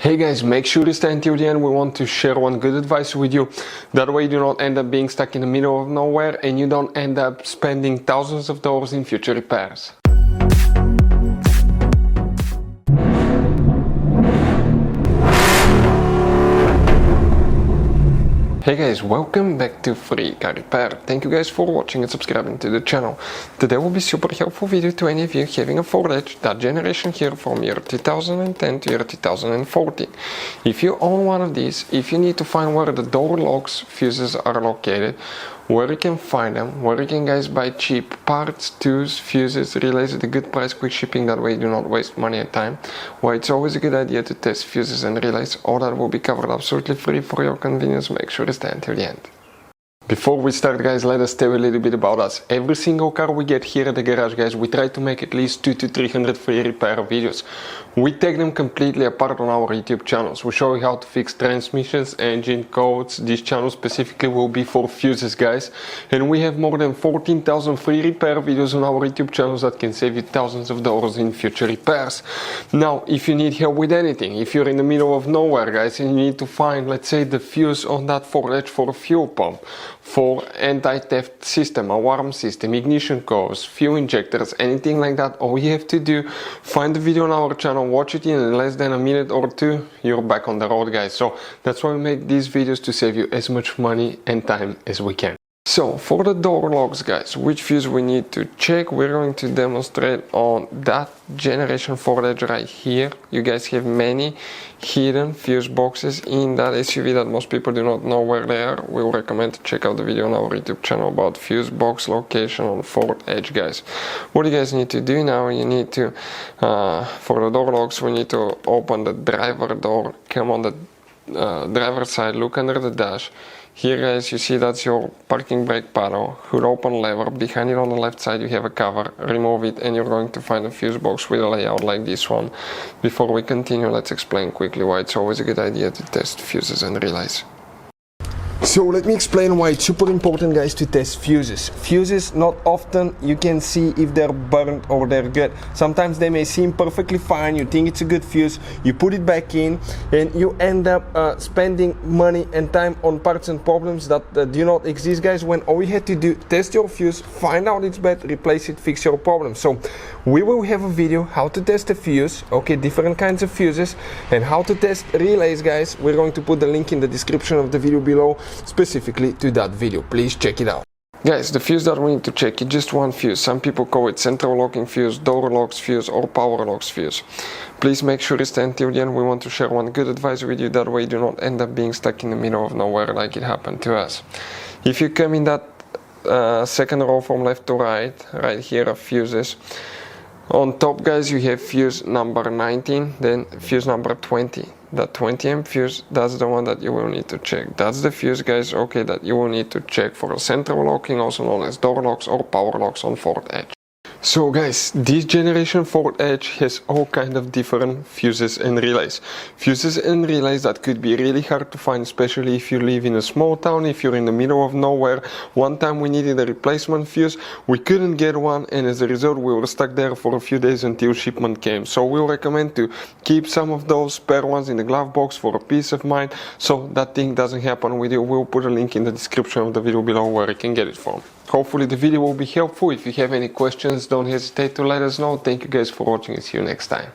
Hey guys, make sure to stay until the end. We want to share one good advice with you. That way you do not end up being stuck in the middle of nowhere and you don't end up spending thousands of dollars in future repairs. Hey guys, welcome back to Free Car Repair. Thank you guys for watching and subscribing to the channel. Today will be super helpful video to any of you having a Ford Edge, that generation here from year 2010 to year 2014. If you own one of these, if you need to find where the door locks fuses are located, where you can find them, where you can guys buy cheap parts, tools, fuses, relays at a good price, quick shipping, that way you do not waste money and time, why it's always a good idea to test fuses and relays, all that will be covered absolutely free for your convenience. Make sure to stay until the end. Before we start guys, let us tell you a little bit about us. Every single car we get here at the garage guys, we try to make at least 200 to 300 free repair videos. We take them completely apart on our YouTube channels. We show you how to fix transmissions, engine codes. This channel specifically will be for fuses guys. And we have more than 14,000 free repair videos on our YouTube channels that can save you thousands of dollars in future repairs. Now, if you need help with anything, if you're in the middle of nowhere guys and you need to find, let's say, the fuse on that Ford Edge for a fuel pump, for anti-theft system, alarm system, ignition codes, fuel injectors, anything like that, all you have to do, find the video on our channel, watch it in less than a minute or two, you're back on the road guys. So that's why we make these videos, to save you as much money and time as we can. So for the door locks guys, which fuse we need to check, we're going to demonstrate on that generation Ford Edge right here. You guys have many hidden fuse boxes in that SUV that most people do not know where they are. We will recommend to check out the video on our YouTube channel about fuse box location on Ford Edge guys. What you guys need to do now, you need to, for the door locks, we need to open the driver door, come on the driver's side, look under the dash. Here guys, you see that's your parking brake paddle, hood open lever. Behind it on the left side you have a cover, remove it and you're going to find a fuse box with a layout like this one. Before we continue, let's explain quickly why it's always a good idea to test fuses and relays. So let me explain why it's super important guys to test fuses. Fuses, not often you can see if they're burnt or they're good. Sometimes they may seem perfectly fine, you think it's a good fuse, you put it back in and you end up spending money and time on parts and problems that do not exist guys, when all you had to do, test your fuse, find out it's bad, replace it, fix your problem. So we will have a video how to test a fuse, okay, different kinds of fuses, and how to test relays guys. We're going to put the link in the description of the video below specifically to that video. Please check it out. Guys, the fuse that we need to check is just one fuse. Some people call it central locking fuse, door locks fuse, or power locks fuse. Please make sure to stay until the end. We want to share one good advice with you, that way you do not end up being stuck in the middle of nowhere like it happened to us. If you come in that second row from left to right here are fuses. On top guys you have fuse number 19, then fuse number 20. That 20 amp fuse, that's the one that you will need to check. That's the fuse guys, okay, that you will need to check for central locking, also known as door locks or power locks on Ford Edge. So guys, this generation Ford Edge has all kind of different fuses and relays. Fuses and relays that could be really hard to find, especially if you live in a small town, if you're in the middle of nowhere. One time we needed a replacement fuse, we couldn't get one, and as a result we were stuck there for a few days until shipment came. So we'll recommend to keep some of those spare ones in the glove box for a peace of mind, so that thing doesn't happen with you. We'll put a link in the description of the video below where you can get it from. Hopefully the video will be helpful. If you have any questions, don't hesitate to let us know. Thank you guys for watching and see you next time.